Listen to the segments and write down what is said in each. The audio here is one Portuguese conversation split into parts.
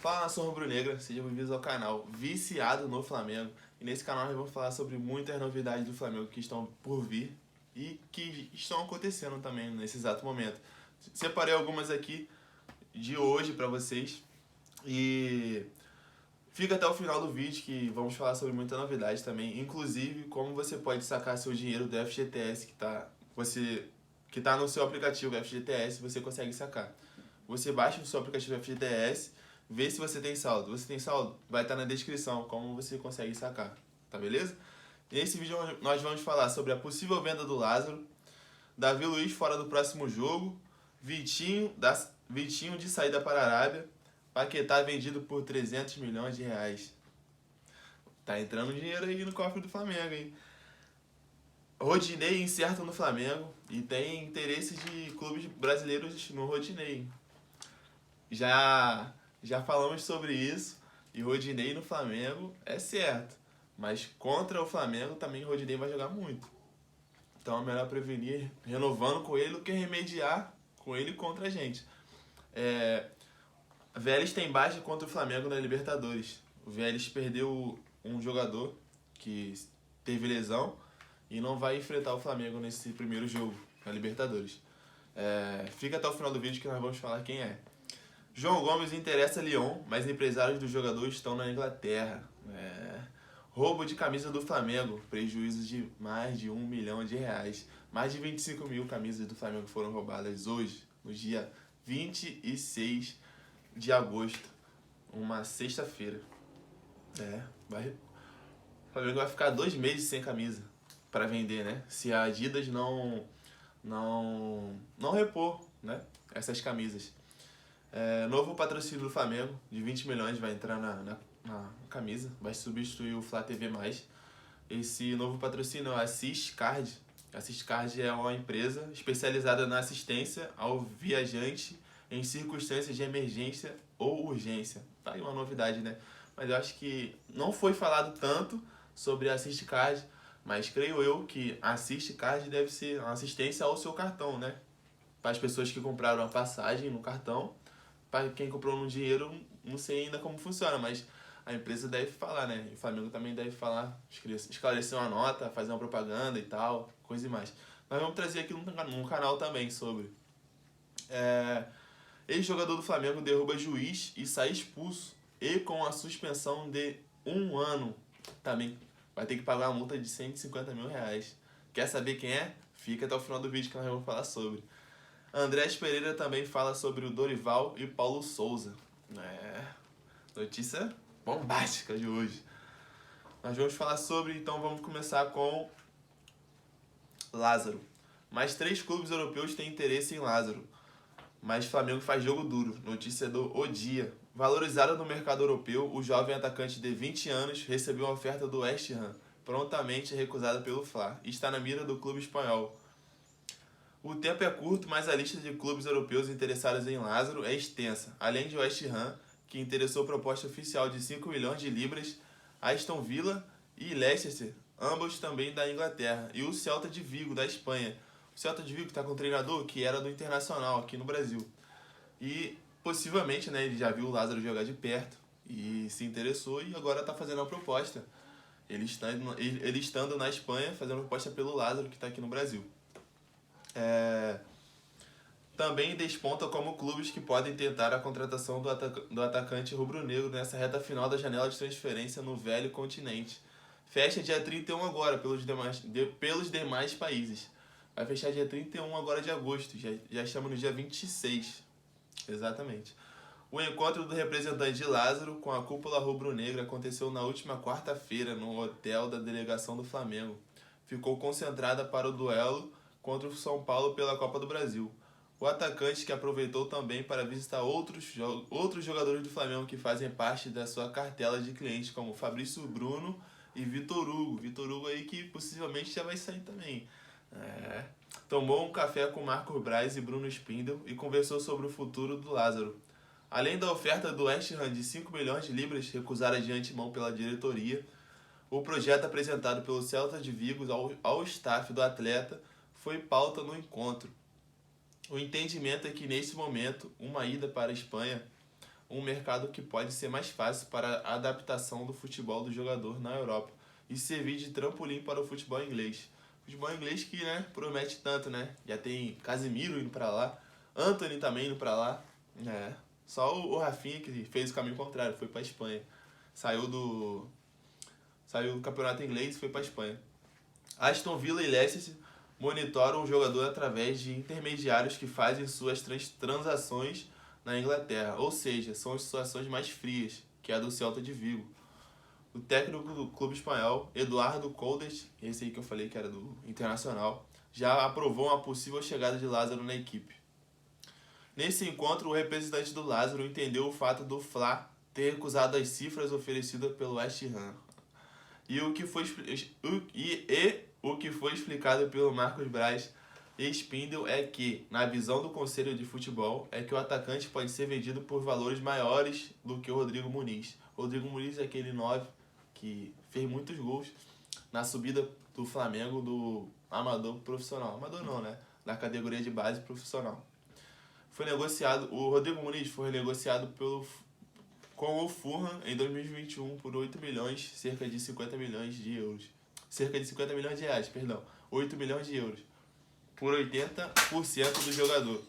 Fala, nação rubro-negra, sejam bem-vindos ao canal Viciado no Flamengo. E nesse canal nós vamos falar sobre muitas novidades do Flamengo que estão por vir e que estão acontecendo também nesse exato momento. Separei algumas aqui de hoje para vocês e fica até o final do vídeo que vamos falar sobre muita novidade também, inclusive como você pode sacar seu dinheiro do FGTS que tá no seu aplicativo FGTS, você consegue sacar. Você baixa o seu aplicativo FGTS, vê se você tem saldo. Você tem saldo? Vai estar na descrição como você consegue sacar, tá beleza? Nesse vídeo nós vamos falar sobre a possível venda do Lázaro, Davi Luiz fora do próximo jogo, Vitinho de saída para a Arábia, Paquetá vendido por 300 milhões de reais. Tá entrando dinheiro aí no cofre do Flamengo, hein? Rodinei incerto no Flamengo e tem interesse de clubes brasileiros no Rodinei. Já falamos sobre isso e Rodinei no Flamengo é certo, mas contra o Flamengo também Rodinei vai jogar muito. Então é melhor prevenir renovando com ele do que remediar com ele contra a gente. Vélez tem baixa contra o Flamengo na Libertadores. O Vélez perdeu um jogador que teve lesão e não vai enfrentar o Flamengo nesse primeiro jogo na Libertadores. Fica até o final do vídeo que nós vamos falar quem é. João Gomes interessa a Lyon, mas empresários do jogador estão na Inglaterra. Roubo de camisa do Flamengo, prejuízo de mais de 1 milhão de reais. Mais de 25 mil camisas do Flamengo foram roubadas hoje, no dia 26 de agosto, uma sexta-feira. O Flamengo vai ficar 2 meses sem camisa para vender, né? Se a Adidas não repor, né, essas camisas. Novo patrocínio do Flamengo, de 20 milhões, vai entrar na camisa, vai substituir o Flá TV+. Esse novo patrocínio é o Assist Card. Assist Card é uma empresa especializada na assistência ao viajante em circunstâncias de emergência ou urgência. Tá aí uma novidade, né? Mas eu acho que não foi falado tanto sobre a Assist Card, mas creio eu que a Assist Card deve ser uma assistência ao seu cartão, né? Para as pessoas que compraram a passagem no cartão. Para quem comprou no dinheiro, não sei ainda como funciona, mas a empresa deve falar, né? E o Flamengo também deve falar, esclarecer uma nota, fazer uma propaganda e tal, coisa e mais. Nós vamos trazer aqui no canal também sobre. Ex-jogador do Flamengo derruba juiz e sai expulso e com a suspensão de 1 ano. Também vai ter que pagar uma multa de 150 mil reais. Quer saber quem é? Fica até o final do vídeo que nós vamos falar sobre. Andrés Pereira também fala sobre o Dorival e Paulo Souza. Notícia bombástica de hoje. Nós vamos falar sobre, então vamos começar com Lázaro. Mais 3 clubes europeus têm interesse em Lázaro, mas Flamengo faz jogo duro. Notícia do O Dia. Valorizado no mercado europeu, o jovem atacante de 20 anos recebeu uma oferta do West Ham, prontamente recusada pelo Fla, e está na mira do clube espanhol. O tempo é curto, mas a lista de clubes europeus interessados em Lázaro é extensa. Além de West Ham, que interessou proposta oficial de 5 milhões de libras, Aston Villa e Leicester, ambos também da Inglaterra, e o Celta de Vigo, da Espanha. O Celta de Vigo está com um treinador que era do Internacional aqui no Brasil. E possivelmente, né, ele já viu o Lázaro jogar de perto e se interessou e agora está fazendo uma proposta. Ele estando na Espanha, fazendo uma proposta pelo Lázaro que está aqui no Brasil. Também desponta como clubes que podem tentar a contratação do atacante rubro-negro nessa reta final da janela de transferência no velho continente. Fecha dia 31 agora pelos demais países. Vai fechar dia 31 agora de agosto, já estamos no dia 26. Exatamente. O encontro do representante de Lázaro com a cúpula rubro-negra aconteceu na última quarta-feira no hotel da delegação do Flamengo. Ficou concentrada para o duelo contra o São Paulo pela Copa do Brasil. O atacante, que aproveitou também para visitar outros jogadores do Flamengo que fazem parte da sua cartela de clientes, como Fabrício Bruno e Vitor Hugo. Vitor Hugo aí que possivelmente já vai sair também. Tomou um café com Marcos Braz e Bruno Spindel e conversou sobre o futuro do Lázaro. Além da oferta do West Ham de 5 milhões de libras, recusada de antemão pela diretoria, o projeto apresentado pelo Celta de Vigo ao staff do atleta foi pauta no encontro. O entendimento é que, nesse momento, uma ida para a Espanha, um mercado que pode ser mais fácil para a adaptação do futebol do jogador na Europa e servir de trampolim para o futebol inglês. Futebol inglês que, né, promete tanto, né? Já tem Casemiro indo para lá, Antony também indo para lá, né? Só o Rafinha que fez o caminho contrário, foi para Espanha. Saiu do campeonato inglês e foi para Espanha. Aston Villa e Leicester monitoram o jogador através de intermediários que fazem suas transações na Inglaterra, ou seja, são as situações mais frias, que é a do Celta de Vigo. O técnico do clube espanhol, Eduardo Coudet, esse aí que eu falei que era do Internacional, já aprovou uma possível chegada de Lázaro na equipe. Nesse encontro, o representante do Lázaro entendeu o fato do Fla ter recusado as cifras oferecidas pelo West Ham. O que foi explicado pelo Marcos Braz Spindle é que, na visão do Conselho de Futebol, é que o atacante pode ser vendido por valores maiores do que o Rodrigo Muniz. O Rodrigo Muniz é aquele 9 que fez muitos gols na subida do Flamengo do amador profissional. Amador não, né? Da categoria de base profissional. O Rodrigo Muniz foi negociado com o Fulham em 2021 por 8 milhões, cerca de 50 milhões de euros. Cerca de 50 milhões de reais, perdão. 8 milhões de euros. Por 80% do jogador.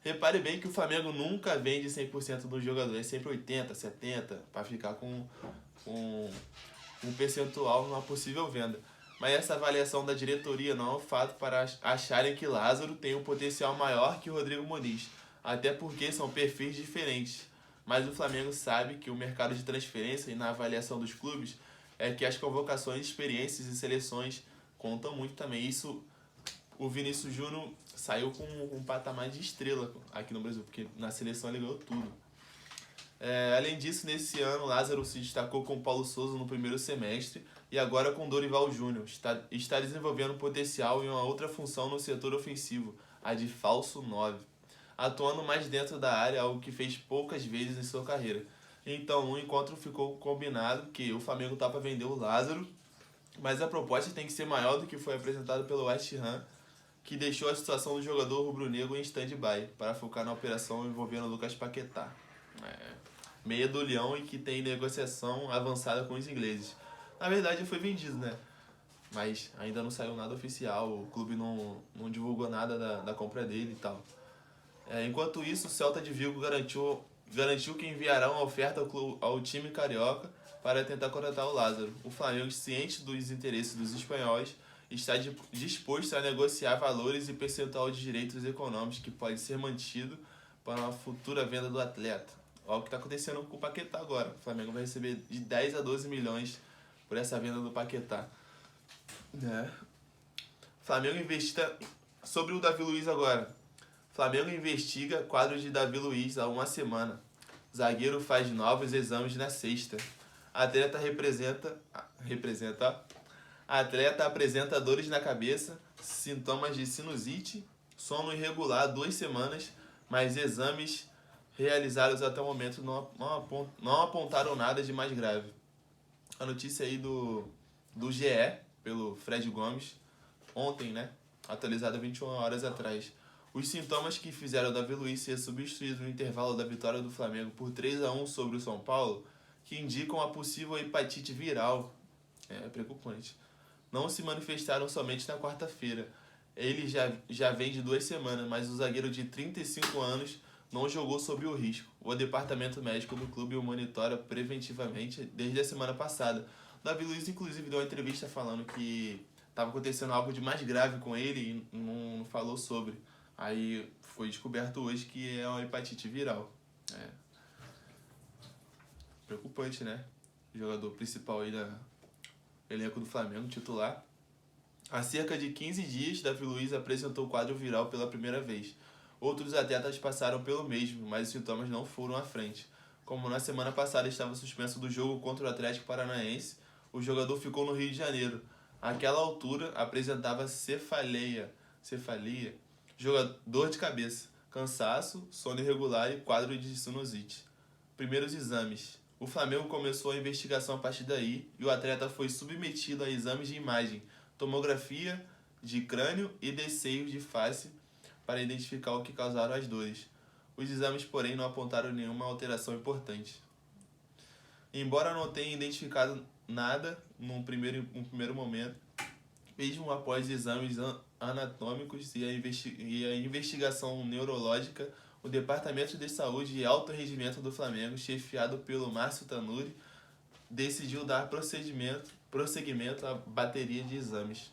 Repare bem que o Flamengo nunca vende 100% do jogador. É sempre 80%, 70%, para ficar com um percentual numa possível venda. Mas essa avaliação da diretoria não é um fato para acharem que Lázaro tem um potencial maior que o Rodrigo Muniz. Até porque são perfis diferentes. Mas o Flamengo sabe que o mercado de transferência e na avaliação dos clubes é que as convocações, experiências e seleções contam muito também. Isso, o Vinícius Júnior saiu com um patamar de estrela aqui no Brasil, porque na seleção ele ganhou tudo. Além disso, nesse ano, Lázaro se destacou com Paulo Souza no primeiro semestre e agora com Dorival Júnior. Está desenvolvendo potencial em uma outra função no setor ofensivo, a de falso 9, atuando mais dentro da área, algo que fez poucas vezes em sua carreira. Então, no encontro ficou combinado que o Flamengo está para vender o Lázaro, mas a proposta tem que ser maior do que foi apresentado pelo West Ham, que deixou a situação do jogador rubro-negro em stand-by para focar na operação envolvendo Lucas Paquetá. Meia do Leão e que tem negociação avançada com os ingleses. Na verdade, foi vendido, né? Mas ainda não saiu nada oficial, o clube não divulgou nada da compra dele e tal. Enquanto isso, o Celta de Vigo garantiu que enviará uma oferta ao time carioca para tentar contratar o Lázaro. O Flamengo, ciente dos interesses dos espanhóis, está disposto a negociar valores e percentual de direitos econômicos que pode ser mantido para uma futura venda do atleta. Olha o que está acontecendo com o Paquetá agora. O Flamengo vai receber de 10 a 12 milhões por essa venda do Paquetá. Flamengo investiga sobre o Davi Luiz agora. Flamengo investiga quadro de Davi Luiz há uma semana. Zagueiro faz novos exames na sexta. Atleta apresenta dores na cabeça, sintomas de sinusite, sono irregular há 2 semanas, mas exames realizados até o momento não apontaram nada de mais grave. A notícia aí do GE, pelo Fred Gomes, ontem, né? Atualizada 21 horas atrás. Os sintomas que fizeram o Davi Luiz ser substituído no intervalo da vitória do Flamengo por 3-1 sobre o São Paulo, que indicam a possível hepatite viral, preocupante, não se manifestaram somente na quarta-feira. Ele já vem de 2 semanas, mas o zagueiro de 35 anos não jogou sob o risco. O departamento médico do clube o monitora preventivamente desde a semana passada. O Davi Luiz, inclusive, deu uma entrevista falando que estava acontecendo algo de mais grave com ele e não falou sobre. Aí foi descoberto hoje que é uma hepatite viral. Preocupante, né? O jogador principal aí do elenco do Flamengo, titular. Há cerca de 15 dias, Davi Luiz apresentou o quadro viral pela primeira vez. Outros atletas passaram pelo mesmo, mas os sintomas não foram à frente. Como na semana passada estava suspenso do jogo contra o Atlético Paranaense, o jogador ficou no Rio de Janeiro. Àquela altura, apresentava cefaleia, dor de cabeça, cansaço, sono irregular e quadro de sinusite. Primeiros exames. O Flamengo começou a investigação a partir daí e o atleta foi submetido a exames de imagem, tomografia de crânio e de seios de face para identificar o que causaram as dores. Os exames, porém, não apontaram nenhuma alteração importante. Embora não tenha identificado nada num primeiro momento, mesmo após exames anatômicos e a investigação neurológica, o Departamento de Saúde e Alto Rendimento do Flamengo, chefiado pelo Márcio Tanuri, decidiu dar prosseguimento à bateria de exames.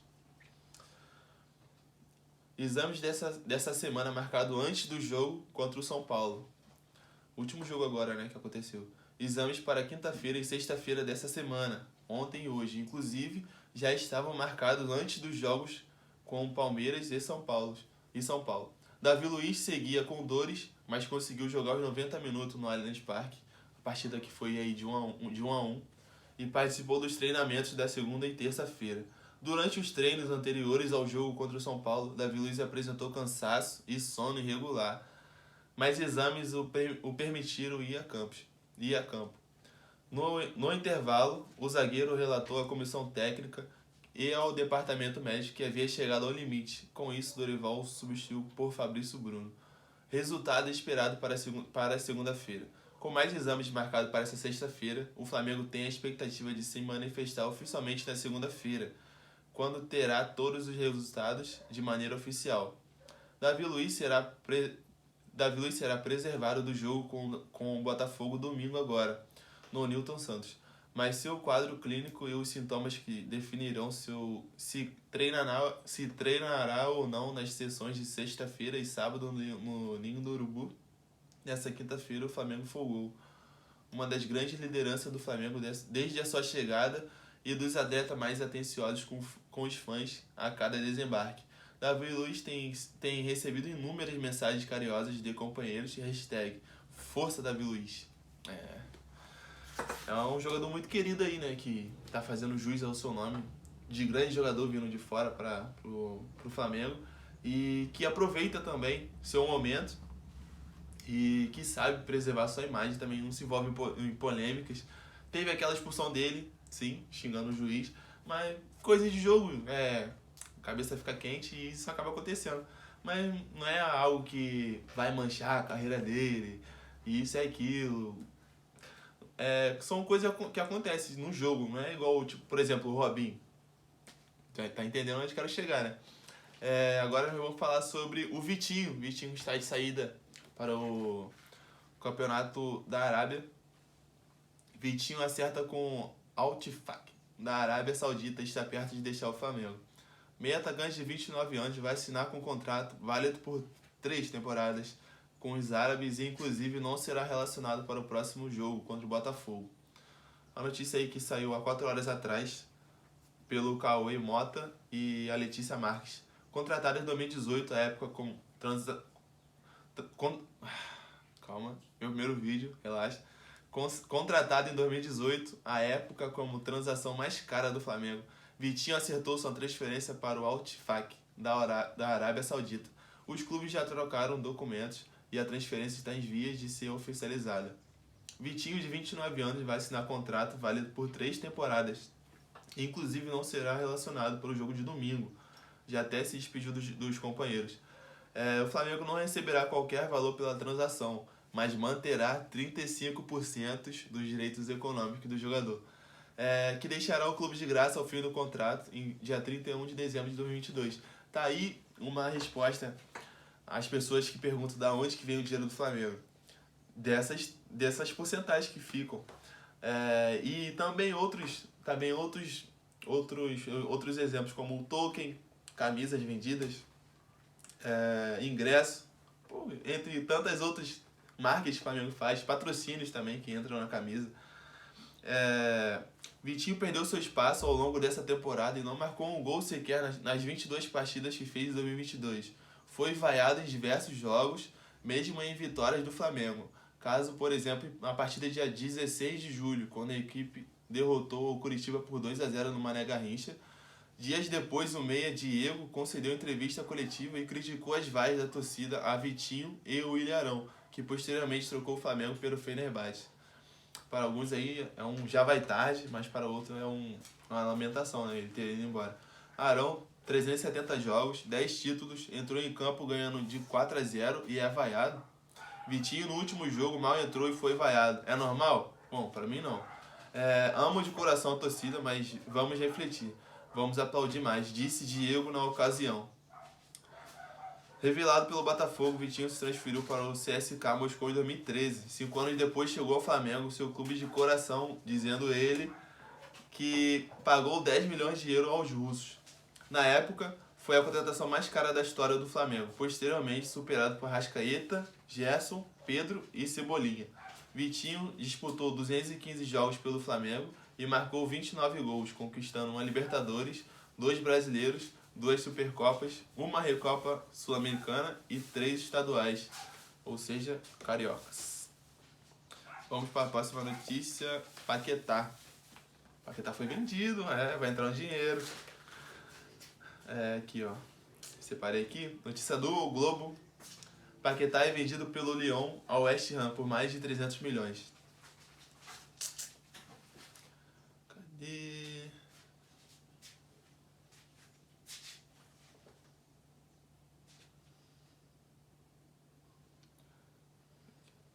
Exames dessa semana marcado antes do jogo contra o São Paulo. Último jogo agora, né, que aconteceu. Exames para quinta-feira e sexta-feira dessa semana, ontem e hoje. Inclusive, já estavam marcados antes dos jogos com Palmeiras e São Paulo. Davi Luiz seguia com dores, mas conseguiu jogar os 90 minutos no Allianz Parque, a partida que foi aí de 1 a 1, e participou dos treinamentos da segunda e terça-feira. Durante os treinos anteriores ao jogo contra o São Paulo, Davi Luiz apresentou cansaço e sono irregular, mas exames o permitiram ir a campo. No intervalo, o zagueiro relatou à comissão técnica e ao departamento médico que havia chegado ao limite. Com isso, Dorival o substituiu por Fabrício Bruno. Resultado esperado para segunda-feira. Com mais exames marcados para essa sexta-feira, o Flamengo tem a expectativa de se manifestar oficialmente na segunda-feira, quando terá todos os resultados de maneira oficial. Davi Luiz será preservado do jogo com o Botafogo domingo agora, no Newton Santos. Mas seu quadro clínico e os sintomas que definirão se treinará ou não nas sessões de sexta-feira e sábado no Ninho do Urubu. Nessa quinta-feira o Flamengo folgou. Uma das grandes lideranças do Flamengo desde a sua chegada e dos atletas mais atenciosos com os fãs a cada desembarque. Davi Luiz tem recebido inúmeras mensagens carinhosas de companheiros e #Força Davi Luiz. É um jogador muito querido aí, né, que tá fazendo jus ao seu nome, de grande jogador vindo de fora pro Flamengo, e que aproveita também seu momento e que sabe preservar sua imagem, também não se envolve em polêmicas. Teve aquela expulsão dele, sim, xingando o juiz, mas coisa de jogo, a cabeça fica quente e isso acaba acontecendo. Mas não é algo que vai manchar a carreira dele, e isso é aquilo. São coisas que acontecem no jogo, não é igual, tipo, por exemplo, o Robinho. Tá entendendo onde eu quero chegar, né? Agora eu vou falar sobre o Vitinho. O Vitinho está de saída para o Campeonato da Arábia. Vitinho acerta com Al-Tifaq da Arábia Saudita e está perto de deixar o Flamengo. Meio atacante de 29 anos vai assinar com um contrato válido por 3 temporadas com os árabes e inclusive não será relacionado para o próximo jogo contra o Botafogo. A notícia aí que saiu há 4 horas atrás pelo Cauê Mota e a Letícia Marques. Contratada em 2018, à época com Calma, meu primeiro vídeo, relaxa. Contratado em 2018, à época como transação mais cara do Flamengo, Vitinho acertou sua transferência para o Al-Tifaq da Arábia Saudita. Os clubes já trocaram documentos e a transferência está em vias de ser oficializada. Vitinho, de 29 anos, vai assinar contrato válido por 3 temporadas. Inclusive não será relacionado para o jogo de domingo. Já até se despediu dos companheiros. O Flamengo não receberá qualquer valor pela transação, mas manterá 35% dos direitos econômicos do jogador, que deixará o clube de graça ao fim do contrato em dia 31 de dezembro de 2022. Tá aí uma resposta às pessoas que perguntam de onde que vem o dinheiro do Flamengo. Dessas porcentagens que ficam. E também outros exemplos, como o token, camisas vendidas, ingresso, entre tantas outras marcas que o Flamengo faz, patrocínios também que entram na camisa. Vitinho perdeu seu espaço ao longo dessa temporada e não marcou um gol sequer nas 22 partidas que fez em 2022. Foi vaiado em diversos jogos, mesmo em vitórias do Flamengo. Caso, por exemplo, na partida dia 16 de julho, quando a equipe derrotou o Curitiba por 2-0 no Mané Garrincha. Dias depois, o meia Diego concedeu entrevista coletiva e criticou as vaias da torcida a Vitinho e o Ilharão, que posteriormente trocou o Flamengo pelo Fenerbahçe. Para alguns aí é um já vai tarde, mas para outros é uma lamentação, né, ele ter ido embora. Arão, 370 jogos, 10 títulos, entrou em campo ganhando de 4-0 e é vaiado. Vitinho no último jogo mal entrou e foi vaiado. É normal? Bom, pra mim não. Amo de coração a torcida, mas vamos refletir. Vamos aplaudir mais, disse Diego na ocasião. Revelado pelo Botafogo, Vitinho se transferiu para o CSKA Moscou em 2013. 5 anos depois chegou ao Flamengo, seu clube de coração, dizendo ele que pagou 10 milhões de euros aos russos. Na época, foi a contratação mais cara da história do Flamengo, posteriormente superado por Rascaeta, Gerson, Pedro e Cebolinha. Vitinho disputou 215 jogos pelo Flamengo e marcou 29 gols, conquistando uma Libertadores, 2 brasileiros, 2 Supercopas, uma Recopa Sul-Americana e 3 estaduais, ou seja, cariocas. Vamos para a próxima notícia, Paquetá. Paquetá foi vendido, vai entrar um dinheiro. Aqui, ó. Separei aqui. Notícia do Globo. Paquetá é vendido pelo Lyon ao West Ham por mais de 300 milhões. Cadê?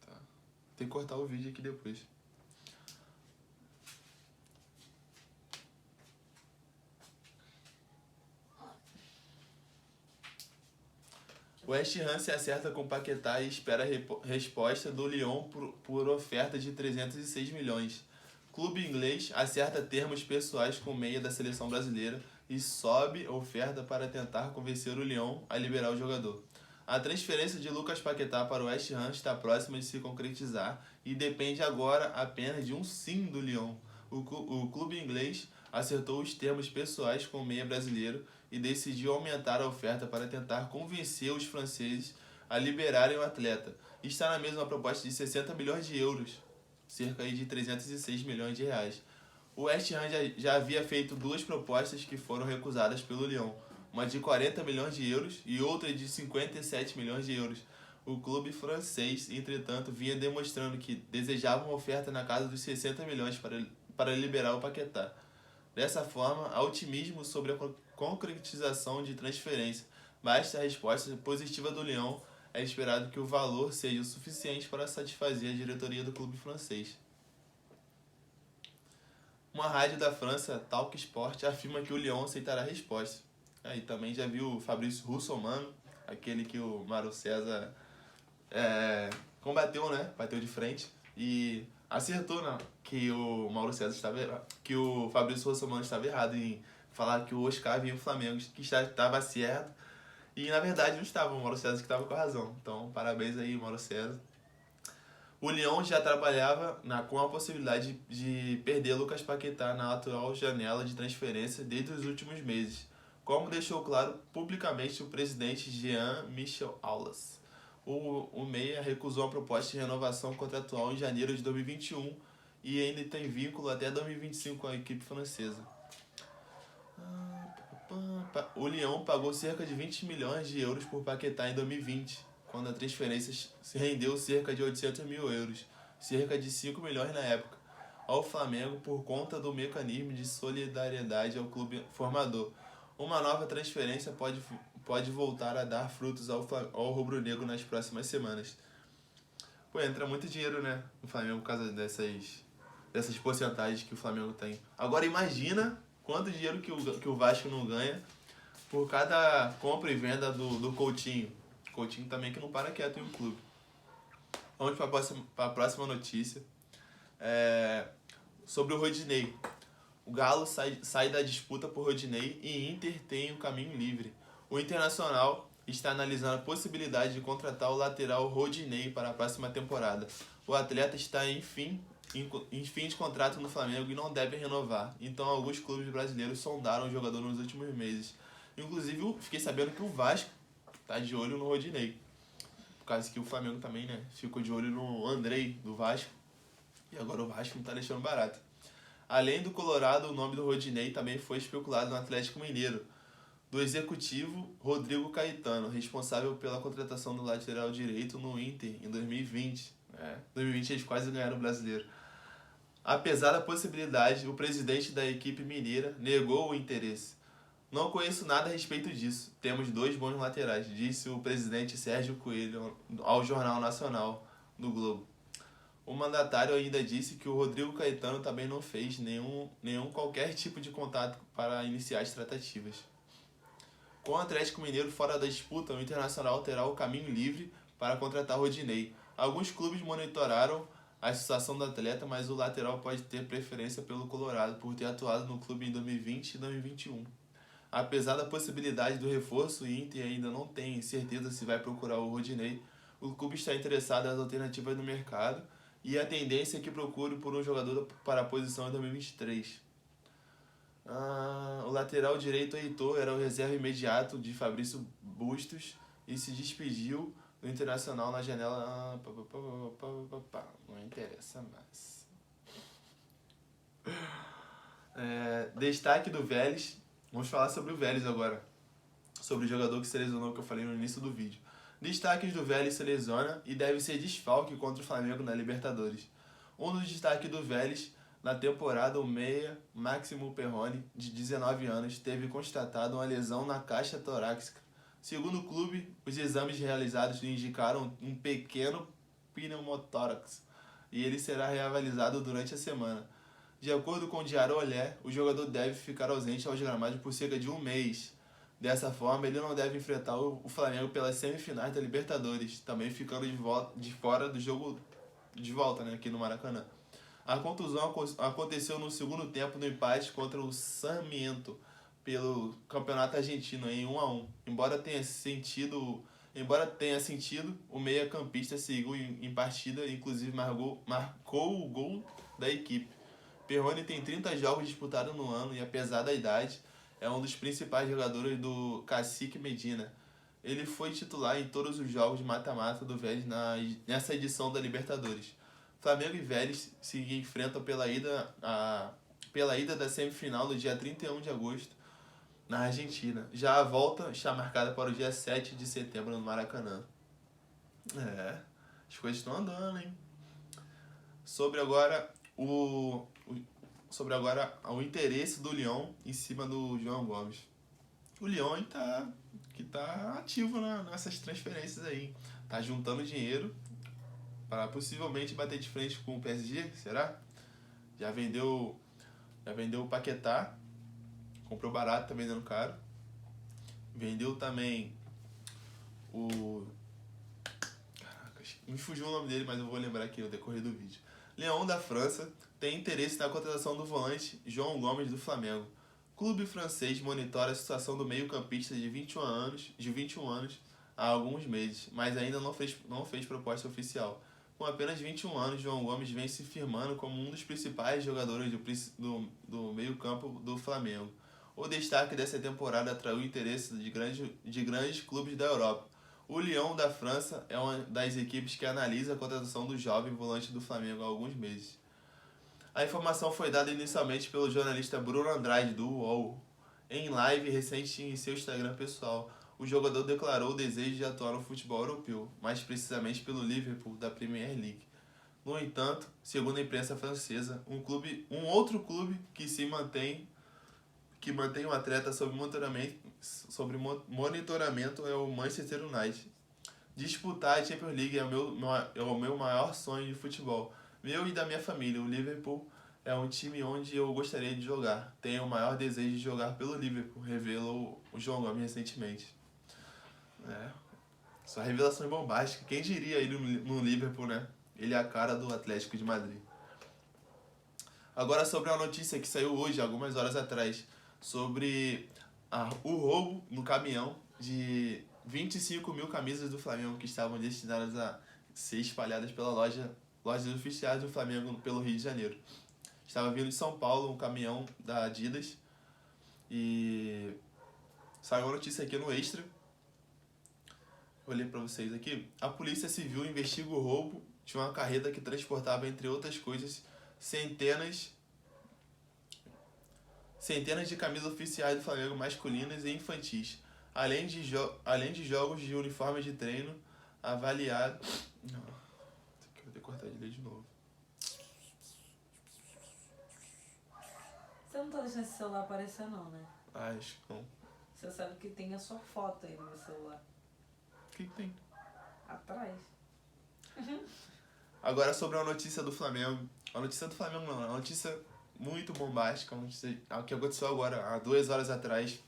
Tá. Tem que cortar o vídeo aqui depois. O West Ham se acerta com Paquetá e espera a resposta do Lyon por oferta de 306 milhões. Clube inglês acerta termos pessoais com o meia da seleção brasileira e sobe oferta para tentar convencer o Lyon a liberar o jogador. A transferência de Lucas Paquetá para o West Ham está próxima de se concretizar e depende agora apenas de um sim do Lyon. O clube inglês acertou os termos pessoais com o meia brasileiro e decidiu aumentar a oferta para tentar convencer os franceses a liberarem o atleta. Está na mesma proposta de 60 milhões de euros, cerca de 306 milhões de reais. O West Ham já havia feito 2 propostas que foram recusadas pelo Lyon, uma de 40 milhões de euros e outra de 57 milhões de euros. O clube francês, entretanto, vinha demonstrando que desejava uma oferta na casa dos 60 milhões para liberar o Paquetá. Dessa forma, há otimismo sobre a concretização de transferência. Basta a resposta positiva do Lyon, é esperado que o valor seja o suficiente para satisfazer a diretoria do clube francês. Uma rádio da França, Talk Sport, afirma que o Lyon aceitará a resposta. Aí também já viu o Fabrício Russomano, aquele que o Mauro César combateu, né? Bateu de frente e acertou, né? Que o Mauro César estava, que o Fabrício Russomano estava errado em falar que o Oscar vinha o Flamengo, que estava certo. E na verdade não estava, o Mauro César que estava com a razão. Então, parabéns aí, Mauro César. O Lyon já trabalhava com a possibilidade de perder Lucas Paquetá na atual janela de transferência desde os últimos meses, como deixou claro publicamente o presidente Jean-Michel Aulas. O Meia recusou a proposta de renovação contratual em janeiro de 2021 e ainda tem vínculo até 2025 com a equipe francesa. O Lyon pagou cerca de 20 milhões de euros por Paquetá em 2020, quando a transferência se rendeu cerca de 800 mil euros, cerca de 5 milhões na época, ao Flamengo por conta do mecanismo de solidariedade ao clube formador. Uma nova transferência pode voltar a dar frutos ao rubro-negro nas próximas semanas. Pô, entra muito dinheiro, né, no Flamengo por causa dessas porcentagens que o Flamengo tem. Agora imagina quanto dinheiro que o Vasco não ganha por cada compra e venda do Coutinho. Coutinho também que não para quieto em um clube. Vamos para a próxima notícia. Sobre o Rodinei. O Galo sai da disputa por Rodinei e Inter tem um caminho livre. O Internacional está analisando a possibilidade de contratar o lateral Rodinei para a próxima temporada. O atleta está em fim de contrato no Flamengo e não deve renovar. Então alguns clubes brasileiros sondaram o jogador nos últimos meses. Inclusive eu fiquei sabendo que o Vasco está de olho no Rodinei. Por causa que o Flamengo também, né, ficou de olho no Andrei do Vasco. E agora o Vasco não está deixando barato. Além do Colorado, o nome do Rodinei também foi especulado no Atlético Mineiro, do executivo Rodrigo Caetano, responsável pela contratação do lateral direito no Inter em 2020. Em 2020 eles quase ganharam o brasileiro. Apesar da possibilidade, o presidente da equipe mineira negou o interesse. Não conheço nada a respeito disso. Temos 2 bons laterais, disse o presidente Sérgio Coelho ao Jornal Nacional do Globo. O mandatário ainda disse que o Rodrigo Caetano também não fez nenhum qualquer tipo de contato para iniciar as tratativas. Com o Atlético Mineiro fora da disputa, o Internacional terá o caminho livre para contratar Rodinei. Alguns clubes monitoraram a situação do atleta, mas o lateral pode ter preferência pelo Colorado por ter atuado no clube em 2020 e 2021. Apesar da possibilidade do reforço, o Inter ainda não tem certeza se vai procurar o Rodinei. O clube está interessado nas alternativas no mercado e a tendência é que procure por um jogador para a posição em 2023. O lateral direito Heitor era o reserva imediato de Fabrício Bustos e se despediu do Internacional na janela. Não interessa mais. Destaque do Vélez. Vamos falar sobre o Vélez agora. Sobre o jogador que se lesionou, que eu falei no início do vídeo. Destaques do Vélez se lesiona e deve ser desfalque contra o Flamengo na Libertadores. Um dos destaques do Vélez na temporada, o meia Máximo Perrone, de 19 anos, teve constatado uma lesão na caixa torácica. Segundo o clube, os exames realizados indicaram um pequeno pneumotórax e ele será reavaliado durante a semana. De acordo com o Diário Olé, o jogador deve ficar ausente aos gramados por cerca de um mês. Dessa forma, ele não deve enfrentar o Flamengo pelas semifinais da Libertadores, também ficando de fora do jogo de volta, né, aqui no Maracanã. A contusão aconteceu no segundo tempo no empate contra o Sarmiento pelo Campeonato Argentino em 1-1. Embora tenha sentido, o meia-campista seguiu em partida e inclusive marcou o gol da equipe. Perrone tem 30 jogos disputados no ano e, apesar da idade, é um dos principais jogadores do Cacique Medina. Ele foi titular em todos os jogos de mata-mata do Vélez nessa edição da Libertadores. Flamengo e Vélez se enfrentam pela ida da semifinal no dia 31 de agosto na Argentina. Já a volta está marcada para o dia 7 de setembro no Maracanã. As coisas estão andando, hein? Sobre agora o interesse do Lyon em cima do João Gomes. O Lyon tá ativo nessas transferências aí. Tá juntando dinheiro para possivelmente bater de frente com o PSG, será? Já vendeu o Paquetá, comprou barato, tá vendendo caro. Vendeu também o... Caraca, me fugiu o nome dele, mas eu vou lembrar aqui no decorrer do vídeo. Lyon da França tem interesse na contratação do volante João Gomes do Flamengo. O clube francês monitora a situação do meio-campista de 21 anos há alguns meses, mas ainda não fez proposta oficial. Com apenas 21 anos, João Gomes vem se firmando como um dos principais jogadores do meio-campo do Flamengo. O destaque dessa temporada atraiu o interesse de grandes clubes da Europa. O Lyon da França é uma das equipes que analisa a contratação do jovem volante do Flamengo há alguns meses. A informação foi dada inicialmente pelo jornalista Bruno Andrade, do UOL, em live recente em seu Instagram pessoal. O jogador declarou o desejo de atuar no futebol europeu, mais precisamente pelo Liverpool da Premier League. No entanto, segundo a imprensa francesa, um outro clube que mantém o atleta sob monitoramento é o Manchester United. Disputar a Champions League é o meu maior sonho de futebol. Meu e da minha família. O Liverpool é um time onde eu gostaria de jogar. Tenho o maior desejo de jogar pelo Liverpool, revelou o João Gomes recentemente. Só revelações bombásticas. Quem diria ele no Liverpool, né? Ele é a cara do Atlético de Madrid. Agora sobre uma notícia que saiu hoje, algumas horas atrás, sobre o roubo no caminhão de 25 mil camisas do Flamengo que estavam destinadas a ser espalhadas pela lojas oficiais do Flamengo pelo Rio de Janeiro. Estava vindo de São Paulo um caminhão da Adidas e saiu uma notícia aqui no Extra. Vou ler para vocês aqui. A Polícia Civil investiga o roubo de uma carreta que transportava, entre outras coisas, centenas de camisas oficiais do Flamengo masculinas e infantis, além de jogos de uniformes de treino avaliado. Não, vou ter que cortar de ler de novo. Você não tá deixando esse celular aparecer não, né? Acho que não. Você sabe que tem a sua foto aí no meu celular. O que tem? Atrás. Agora sobre a notícia do Flamengo. A notícia do Flamengo não, é uma notícia muito bombástica, uma notícia que aconteceu agora, há 2 horas atrás.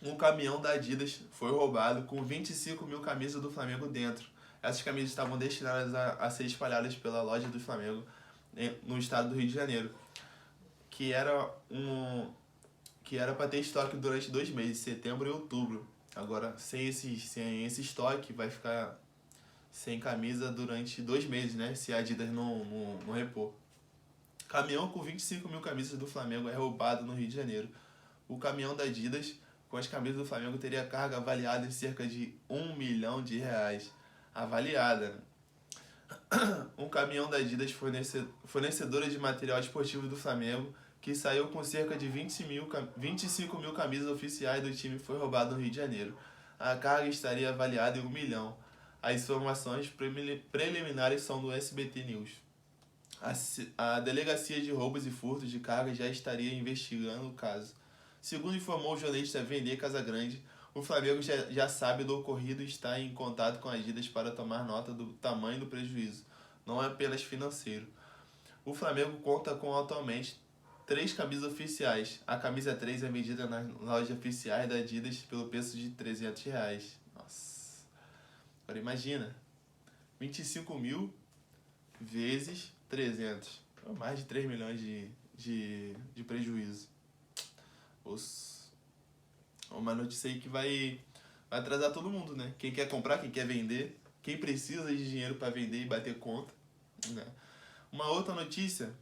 Um caminhão da Adidas foi roubado com 25 mil camisas do Flamengo dentro. Essas camisas estavam destinadas a ser espalhadas pela loja do Flamengo no estado do Rio de Janeiro. Que era para ter estoque durante 2 meses, setembro e outubro. Agora, sem esse estoque, vai ficar sem camisa durante 2 meses, né? Se a Adidas não repor. Caminhão com 25 mil camisas do Flamengo é roubado no Rio de Janeiro. O caminhão da Adidas com as camisas do Flamengo teria carga avaliada em cerca de R$1 milhão. Avaliada, né? Um caminhão da Adidas, fornecedora de material esportivo do Flamengo, que saiu com cerca de 25 mil camisas oficiais do time, foi roubado no Rio de Janeiro. A carga estaria avaliada em R$1 milhão. As informações preliminares são do SBT News. A Delegacia de Roubos e Furtos de Carga já estaria investigando o caso. Segundo informou o jornalista Vene Casagrande, o Flamengo já sabe do ocorrido e está em contato com a Adidas para tomar nota do tamanho do prejuízo, não é apenas financeiro. O Flamengo conta com atualmente 3 camisas oficiais. A camisa 3 é vendida nas lojas oficiais da Adidas pelo preço de R$300. Nossa. Agora imagina, 25 mil vezes 300. Mais de 3 milhões de prejuízo. Uma notícia aí que vai atrasar todo mundo, né? Quem quer comprar, quem quer vender, quem precisa de dinheiro para vender e bater conta, né? Uma outra notícia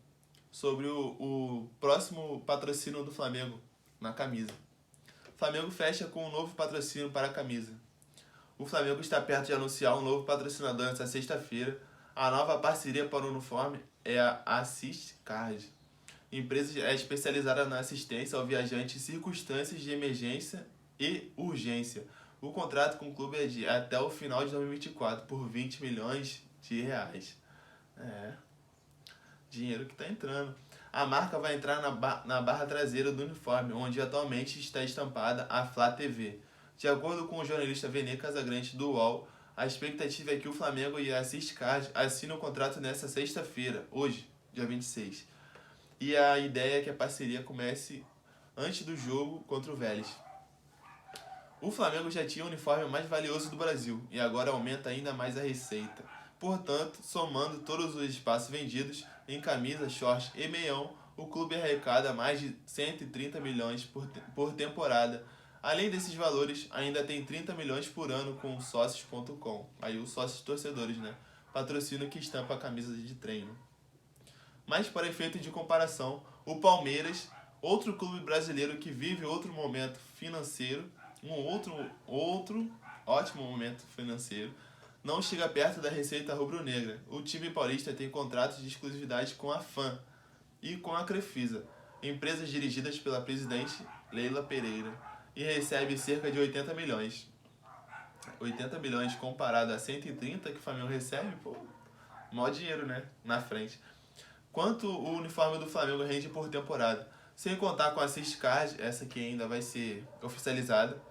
sobre o próximo patrocínio do Flamengo na camisa. O Flamengo fecha com um novo patrocínio para a camisa. O Flamengo está perto de anunciar um novo patrocinador nesta sexta-feira. A nova parceria para o uniforme é a Assist Card. A empresa é especializada na assistência ao viajante em circunstâncias de emergência e urgência. O contrato com o clube é de até o final de 2024 por R$20 milhões. Dinheiro que está entrando. A marca vai entrar na barra traseira do uniforme, onde atualmente está estampada a Flá TV. De acordo com o jornalista Vene Casagrande do UOL, a expectativa é que o Flamengo e a Assist Card assinem o contrato nesta sexta-feira, hoje, dia 26. E a ideia é que a parceria comece antes do jogo contra o Vélez. O Flamengo já tinha o uniforme mais valioso do Brasil e agora aumenta ainda mais a receita. Portanto, somando todos os espaços vendidos em camisa, short e meião, o clube arrecada mais de 130 milhões por temporada. Além desses valores, ainda tem 30 milhões por ano com o sócios.com. Aí os sócios torcedores, né? Patrocínio que estampa a camisa de treino. Mas para efeito de comparação, o Palmeiras, outro clube brasileiro que vive outro momento financeiro, outro ótimo momento financeiro, não chega perto da receita rubro-negra. O time paulista tem contratos de exclusividade com a FAM e com a Crefisa, empresas dirigidas pela presidente Leila Pereira, e recebe cerca de 80 milhões. 80 milhões comparado a 130 que o Flamengo recebe, pô, maior dinheiro, né? Na frente. Quanto o uniforme do Flamengo rende por temporada? Sem contar com a Assist Card, essa que ainda vai ser oficializada,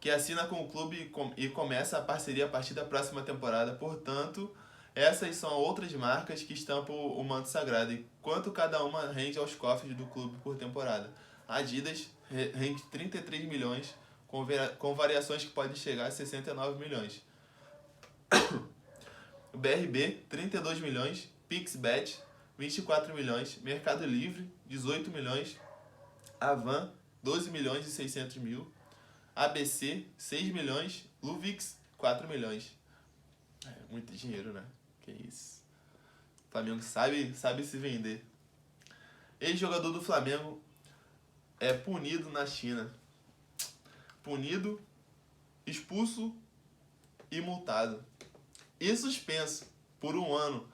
que assina com o clube e começa a parceria a partir da próxima temporada. Portanto, essas são outras marcas que estampam o manto sagrado e quanto cada uma rende aos cofres do clube por temporada. A Adidas rende 33 milhões, com variações que podem chegar a 69 milhões. O BRB, 32 milhões. Pixbet, 24 milhões. Mercado Livre, 18 milhões. Avan, 12 milhões e 600 mil. ABC, 6 milhões. Luvix, 4 milhões. É muito dinheiro, né? Que isso. O Flamengo sabe se vender. Ex-jogador do Flamengo é punido na China. Punido, expulso e multado. E suspenso por 1 ano.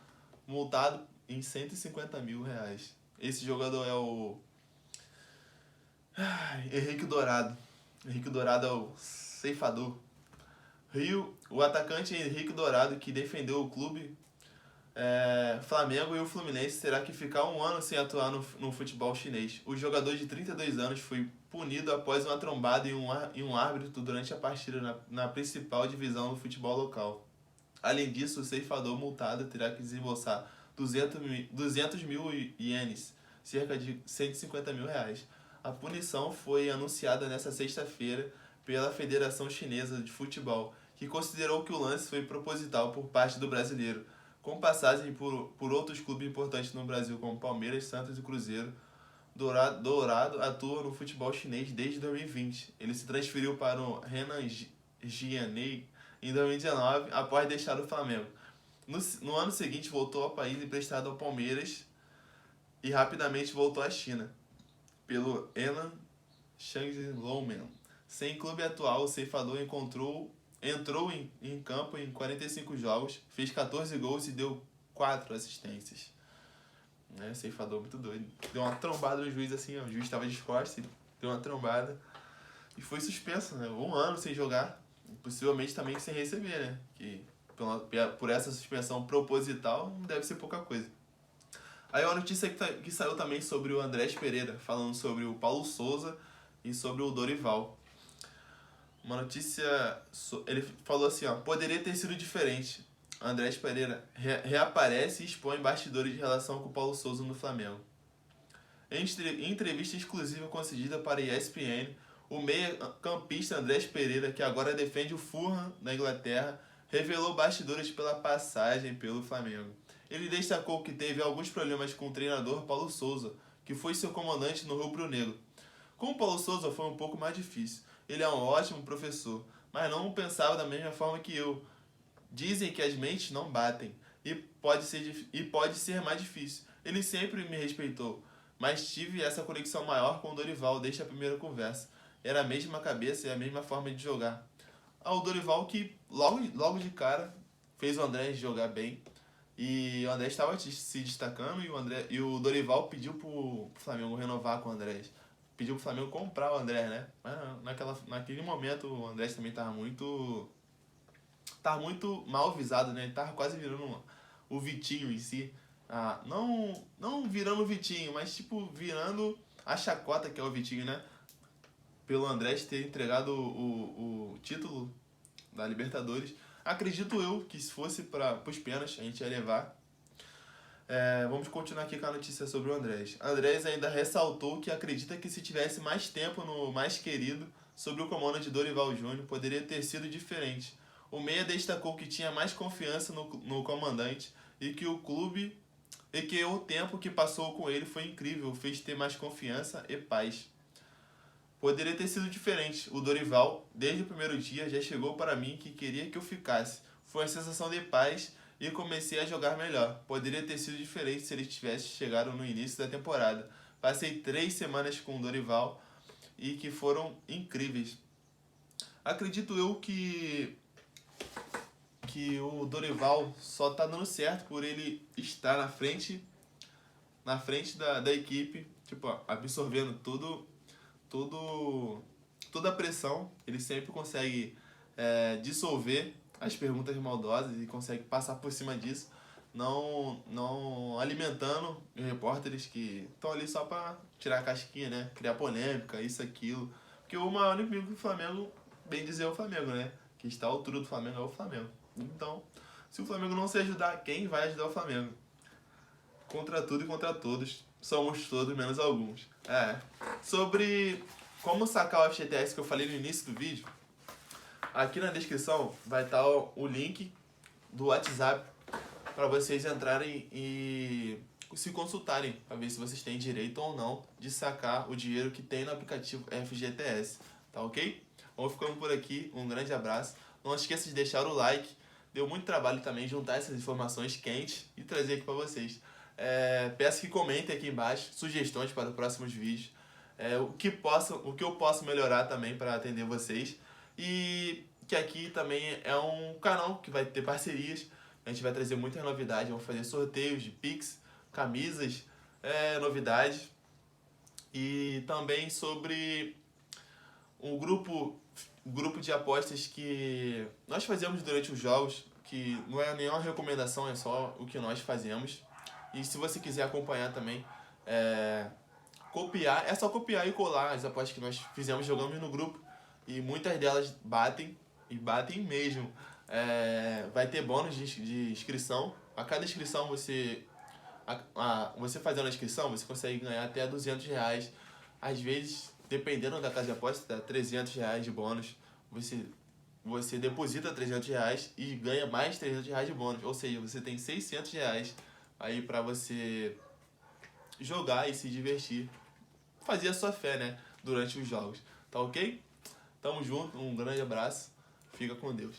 Multado em 150 mil reais. Esse jogador é o Henrique Dourado. Henrique Dourado é o ceifador. O atacante Henrique Dourado, que defendeu o clube Flamengo e o Fluminense terá que ficar um ano sem atuar no futebol chinês. O jogador de 32 anos foi punido após uma trombada em um árbitro durante a partida na principal divisão do futebol local. Além disso, o ceifador multado terá que desembolsar 200 mil ienes, cerca de 150 mil reais. A punição foi anunciada nesta sexta-feira pela Federação Chinesa de Futebol, que considerou que o lance foi proposital por parte do brasileiro. Com passagem por outros clubes importantes no Brasil, como Palmeiras, Santos e Cruzeiro, Dourado atua no futebol chinês desde 2020. Ele se transferiu para o Henan Jianei em 2019, após deixar o Flamengo. No ano seguinte, voltou ao país emprestado ao Palmeiras e rapidamente voltou à China, pelo Henan Shangzhoumen. Sem clube atual, o ceifador entrou em campo em 45 jogos, fez 14 gols e deu 4 assistências. Ceifador muito doido. Deu uma trombada no juiz assim, ó. O juiz estava de costas, deu uma trombada e foi suspenso, né? Um ano sem jogar, possivelmente também sem receber, né? Que por essa suspensão proposital não deve ser pouca coisa. Aí uma notícia que saiu também sobre o Andrés Pereira, falando sobre o Paulo Souza e sobre o Dorival. Uma notícia, ele falou assim, ó: poderia ter sido diferente. Andrés Pereira reaparece e expõe bastidores de relação com o Paulo Souza no Flamengo. Em entrevista exclusiva concedida para a ESPN, o meia-campista Andrés Pereira, que agora defende o Fulham da Inglaterra, revelou bastidores pela passagem pelo Flamengo. Ele destacou que teve alguns problemas com o treinador Paulo Souza, que foi seu comandante no rubro-negro. Com o Paulo Souza foi um pouco mais difícil. Ele é um ótimo professor, mas não pensava da mesma forma que eu. Dizem que as mentes não batem e pode ser mais difícil. Ele sempre me respeitou, mas tive essa conexão maior com o Dorival desde a primeira conversa. Era a mesma cabeça e a mesma forma de jogar. O Dorival que logo de cara fez o André jogar bem e o André estava se destacando e o Dorival pediu pro Flamengo renovar com o André. Pediu pro Flamengo comprar o André, né? Mas naquele momento o André também estava muito mal visado, né? Ele tava quase virando o Vitinho em si. Não virando o Vitinho, mas tipo virando a chacota que é o Vitinho, né? Pelo Andrés ter entregado o título da Libertadores. Acredito eu que se fosse para os pênaltis a gente ia levar. Vamos continuar aqui com a notícia sobre o Andrés. Andrés ainda ressaltou que acredita que se tivesse mais tempo no mais querido, sob o comando de Dorival Júnior, poderia ter sido diferente. O meia destacou que tinha mais confiança no comandante e que o tempo que passou com ele foi incrível, fez ter mais confiança e paz. Poderia ter sido diferente. O Dorival, desde o primeiro dia, já chegou para mim que queria que eu ficasse. Foi uma sensação de paz e comecei a jogar melhor. Poderia ter sido diferente se ele tivesse chegado no início da temporada. Passei 3 semanas com o Dorival e que foram incríveis. Acredito eu que o Dorival só tá dando certo por ele estar na frente da equipe, tipo, absorvendo toda a pressão. Ele sempre consegue dissolver as perguntas maldosas e consegue passar por cima disso, não alimentando os repórteres que estão ali só para tirar a casquinha, né? Criar polêmica, isso, aquilo. Porque o maior inimigo do Flamengo, bem dizer, é o Flamengo, né? Que está à altura do Flamengo é o Flamengo. Então, se o Flamengo não se ajudar, quem vai ajudar o Flamengo? Contra tudo e contra todos, somos todos menos alguns. Sobre como sacar o FGTS que eu falei no início do vídeo, aqui na descrição vai estar o link do WhatsApp para vocês entrarem e se consultarem para ver se vocês têm direito ou não de sacar o dinheiro que tem no aplicativo FGTS, tá ok? Vamos ficando por aqui, um grande abraço. Não esqueça de deixar o like, deu muito trabalho também juntar essas informações quentes e trazer aqui para vocês. Peço que comentem aqui embaixo sugestões para os próximos vídeos, o que eu posso melhorar também para atender vocês, e que aqui também é um canal que vai ter parcerias. A gente vai trazer muitas novidades, vamos fazer sorteios de Pix, camisas, novidades, e também sobre um grupo de apostas que nós fazemos durante os jogos. que não é nenhuma recomendação, é só o que nós fazemos. E se você quiser acompanhar também, copiar, é só copiar e colar as apostas que nós fizemos, jogamos no grupo. E muitas delas batem, e batem mesmo. Vai ter bônus de inscrição. A cada inscrição você fazendo a inscrição, você consegue ganhar até R$ 200. Às vezes, dependendo da casa de aposta, dá R$ 300 de bônus. Você deposita R$ 300 e ganha mais R$ 300 de bônus. Ou seja, você tem R$ 600 aí pra você jogar e se divertir. Fazer a sua fé, né? Durante os jogos. Tá ok? Tamo junto, um grande abraço. Fica com Deus.